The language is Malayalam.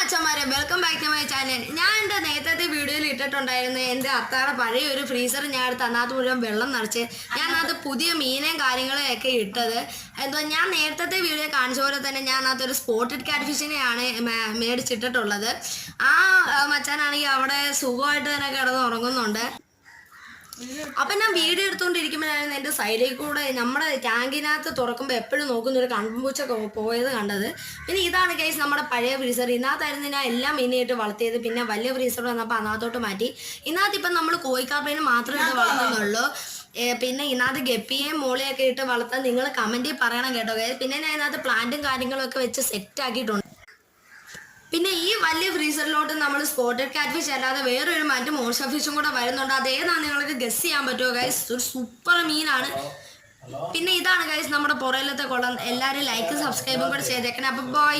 മച്ചന്മാരെ welcome back to my channel. ഞാൻ എൻ്റെ നേരത്തെ വീഡിയോയിൽ ഇട്ടിട്ടുണ്ടായിരുന്നു എൻ്റെ അത്താടെ പഴയ ഒരു ഫ്രീസർ ഞാൻ എടുത്ത് അതിനകത്ത് മുഴുവൻ വെള്ളം നിറച്ച് ഞാൻ അതിനകത്ത് പുതിയ മീനും കാര്യങ്ങളും ഒക്കെ ഇട്ടത്. എന്തോ ഞാൻ നേരത്തെ വീഡിയോ കാണിച്ച പോലെ തന്നെ ഞാൻ അതിനകത്ത് ഒരു സ്പോട്ടഡ് ക്യാറ്റ് ഫിഷിനെയാണ് മേടിച്ചിട്ടിട്ടുള്ളത്. ആ മച്ചാനാണെങ്കിൽ അവിടെ സുഖമായിട്ട് തന്നെ കിടന്ന് ഉറങ്ങുന്നുണ്ട്. അപ്പം ഞാൻ വീഡിയോ എടുത്തുകൊണ്ടിരിക്കുമ്പോഴായിരുന്നു എൻ്റെ സൈഡിൽ കൂടെ നമ്മുടെ ടാങ്കിനകത്ത് തുറക്കുമ്പോൾ എപ്പോഴും നോക്കുന്ന ഒരു കൺപൂച്ച പോയത് കണ്ടത്. പിന്നെ ഇതാണ് കേസ് നമ്മുടെ പഴയ ഫ്രീസർ. ഇതിനകത്തായിരുന്നു ഞാൻ എല്ലാം മീനായിട്ട് വളർത്തിയത്. പിന്നെ വലിയ ഫ്രീസർ വന്നപ്പോൾ അതിനകത്തോട്ട് മാറ്റി. ഇതിനകത്ത് ഇപ്പം നമ്മൾ കോഴിക്കാർപ്പേനെ മാത്രമേ ഇത് വളർത്തുന്നുള്ളൂ. പിന്നെ ഇതിനകത്ത് ഗപ്പിയെയും മോളിയൊക്കെ ഇട്ട് വളർത്താൻ നിങ്ങൾ കമൻറ്റിൽ പറയണം കേട്ടോ. പിന്നെ ഞാൻ ഇതിനകത്ത് പ്ലാന്റും കാര്യങ്ങളൊക്കെ വെച്ച് സെറ്റാക്കിയിട്ടുണ്ട്. പിന്നെ ഈ വലിയ ഫ്രീസറിലോട്ട് നമ്മൾ സ്പോട്ടഡ് ക്യാറ്റ് ഫിഷ് അല്ലാതെ വേറൊരു മറ്റു മോൺസ്റ്റർ ഫിഷും കൂടെ വരുന്നുണ്ട്. അതേതാണ് നിങ്ങൾക്ക് ഗസ് ചെയ്യാൻ പറ്റുമോ ഗൈസ്? ഒരു സൂപ്പർ മീനാണ്. പിന്നെ ഇതാണ് ഗൈസ് നമ്മുടെ പുറയിലത്തെ കുളം. എല്ലാവരും ലൈക്കും സബ്സ്ക്രൈബും കൂടെ ചെയ്തേക്കണേ. അപ്പോൾ ബൈ.